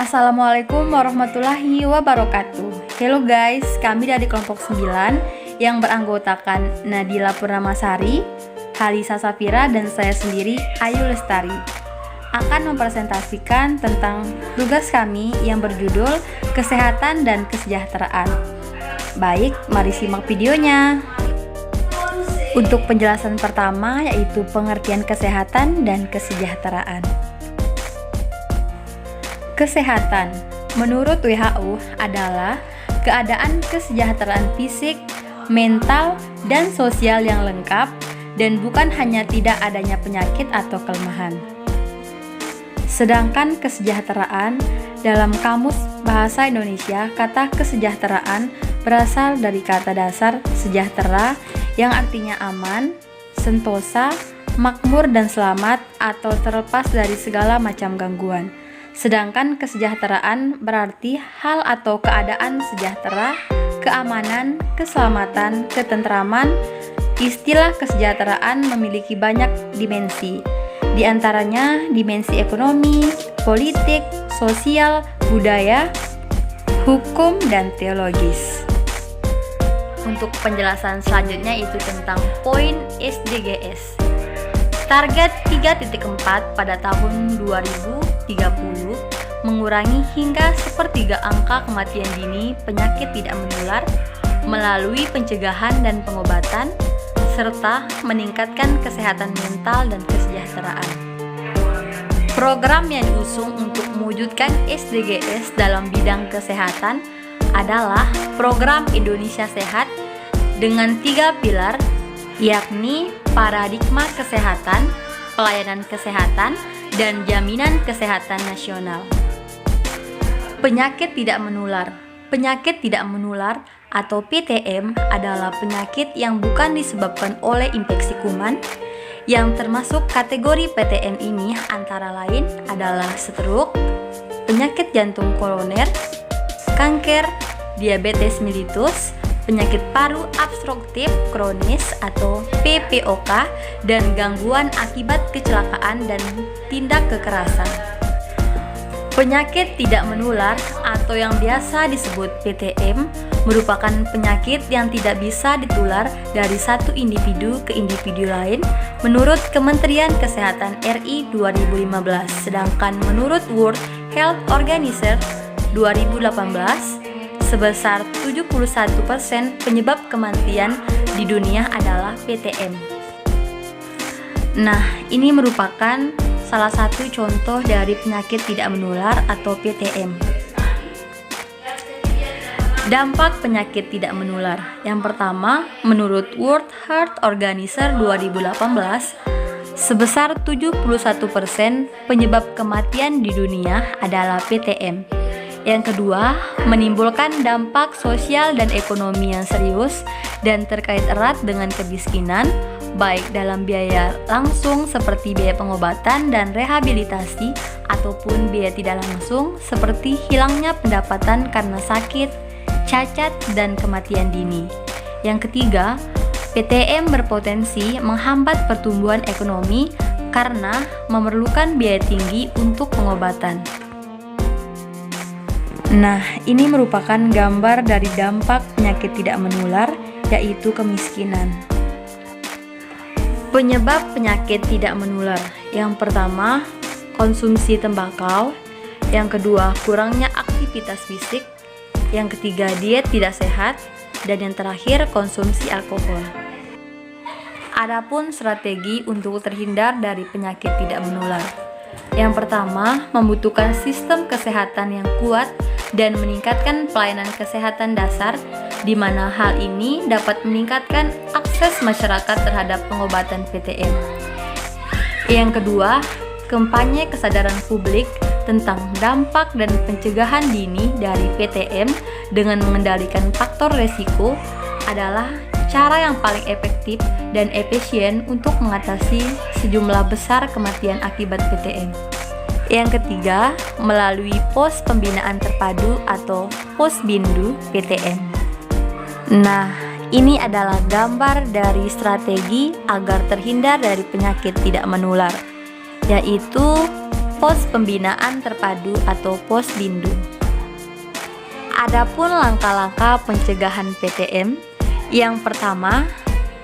Assalamualaikum warahmatullahi wabarakatuh. Hello guys, kami dari kelompok 9 yang beranggotakan Nadila Purnamasari, Halisa Safira, dan saya sendiri, Ayu Lestari, akan mempresentasikan tentang tugas kami yang berjudul Kesehatan dan Kesejahteraan. Baik, mari simak videonya. Untuk penjelasan pertama yaitu pengertian kesehatan dan kesejahteraan. Kesehatan, menurut WHO, adalah keadaan kesejahteraan fisik, mental, dan sosial yang lengkap dan bukan hanya tidak adanya penyakit atau kelemahan. Sedangkan kesejahteraan, dalam Kamus Bahasa Indonesia, kata kesejahteraan berasal dari kata dasar sejahtera yang artinya aman, sentosa, makmur dan selamat atau terlepas dari segala macam gangguan. Sedangkan kesejahteraan berarti hal atau keadaan sejahtera, keamanan, keselamatan, ketentraman. Istilah kesejahteraan memiliki banyak dimensi, di antaranya dimensi ekonomi, politik, sosial, budaya, hukum, dan teologis. Untuk penjelasan selanjutnya itu tentang poin SDGs. Target 3.4 pada tahun 2030 mengurangi hingga sepertiga angka kematian dini penyakit tidak menular melalui pencegahan dan pengobatan, serta meningkatkan kesehatan mental dan kesejahteraan. Program yang diusung untuk mewujudkan SDGs dalam bidang kesehatan adalah Program Indonesia Sehat dengan 3 pilar, yakni paradigma kesehatan, pelayanan kesehatan, dan jaminan kesehatan nasional. Penyakit tidak menular. Penyakit tidak menular atau PTM adalah penyakit yang bukan disebabkan oleh infeksi kuman. Yang termasuk kategori PTM ini antara lain adalah stroke, penyakit jantung koroner, kanker, diabetes mellitus, penyakit paru obstruktif kronis atau PPOK, dan gangguan akibat kecelakaan dan tindak kekerasan. Penyakit tidak menular atau yang biasa disebut PTM merupakan penyakit yang tidak bisa ditular dari satu individu ke individu lain menurut Kementerian Kesehatan RI 2015, sedangkan menurut World Health Organization 2018 sebesar 71% penyebab kematian di dunia adalah PTM. Nah, ini merupakan salah satu contoh dari penyakit tidak menular atau PTM. Dampak penyakit tidak menular. Yang pertama, menurut World Health Organization 2018, sebesar 71% penyebab kematian di dunia adalah PTM. Yang kedua, menimbulkan dampak sosial dan ekonomi yang serius dan terkait erat dengan kemiskinan, baik dalam biaya langsung seperti biaya pengobatan dan rehabilitasi ataupun biaya tidak langsung seperti hilangnya pendapatan karena sakit, cacat, dan kematian dini. Yang ketiga, PTM berpotensi menghambat pertumbuhan ekonomi karena memerlukan biaya tinggi untuk pengobatan. Nah, ini merupakan gambar dari dampak penyakit tidak menular, yaitu kemiskinan. Penyebab penyakit tidak menular. Yang pertama, konsumsi tembakau. Yang kedua, kurangnya aktivitas fisik. Yang ketiga, diet tidak sehat. Dan yang terakhir, konsumsi alkohol. Adapun strategi untuk terhindar dari penyakit tidak menular. Yang pertama, membutuhkan sistem kesehatan yang kuat dan meningkatkan pelayanan kesehatan dasar, di mana hal ini dapat meningkatkan akses masyarakat terhadap pengobatan PTM. Yang kedua, kampanye kesadaran publik tentang dampak dan pencegahan dini dari PTM dengan mengendalikan faktor resiko adalah cara yang paling efektif dan efisien untuk mengatasi sejumlah besar kematian akibat PTM. Yang ketiga, melalui pos pembinaan terpadu atau Posbindu PTM. Nah, ini adalah gambar dari strategi agar terhindar dari penyakit tidak menular, yaitu Pos Pembinaan Terpadu atau Posbindu. Adapun langkah-langkah pencegahan PTM, yang pertama,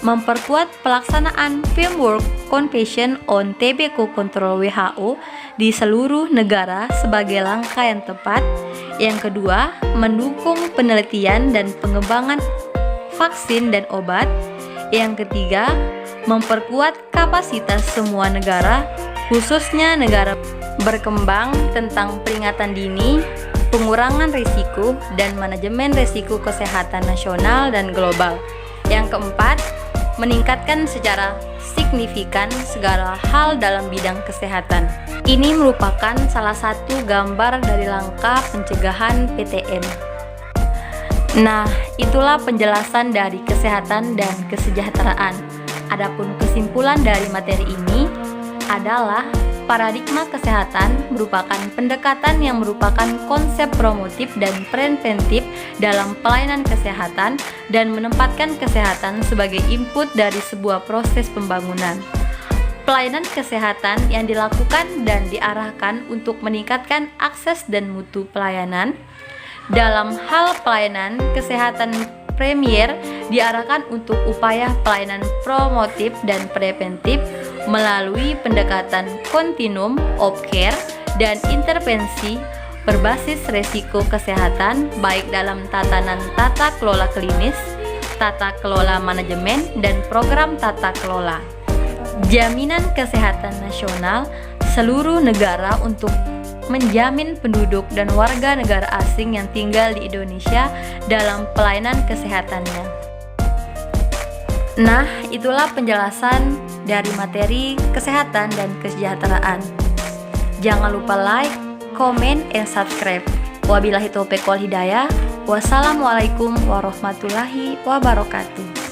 memperkuat pelaksanaan Framework Convention on Tobacco Control WHO di seluruh negara sebagai langkah yang tepat. Yang kedua, mendukung penelitian dan pengembangan vaksin dan obat. Yang ketiga, memperkuat kapasitas semua negara, khususnya negara berkembang tentang peringatan dini, pengurangan risiko, dan manajemen risiko kesehatan nasional dan global. Yang keempat, meningkatkan secara signifikan segala hal dalam bidang kesehatan. Ini merupakan salah satu gambar dari langkah pencegahan PTM. Nah, itulah penjelasan dari kesehatan dan kesejahteraan. Adapun kesimpulan dari materi ini adalah paradigma kesehatan merupakan pendekatan yang merupakan konsep promotif dan preventif dalam pelayanan kesehatan dan menempatkan kesehatan sebagai input dari sebuah proses pembangunan. Pelayanan kesehatan yang dilakukan dan diarahkan untuk meningkatkan akses dan mutu pelayanan. Dalam hal pelayanan kesehatan premier diarahkan untuk upaya pelayanan promotif dan preventif melalui pendekatan continuum of care dan intervensi berbasis resiko kesehatan baik dalam tatanan tata kelola klinis, tata kelola manajemen, dan program tata kelola. Jaminan kesehatan nasional seluruh negara untuk menjamin penduduk dan warga negara asing yang tinggal di Indonesia dalam pelayanan kesehatannya. Nah, itulah penjelasan dari materi kesehatan dan kesejahteraan. Jangan lupa like, comment, and subscribe. Wabillahi taufiq wal hidayah. Wassalamualaikum warahmatullahi wabarakatuh.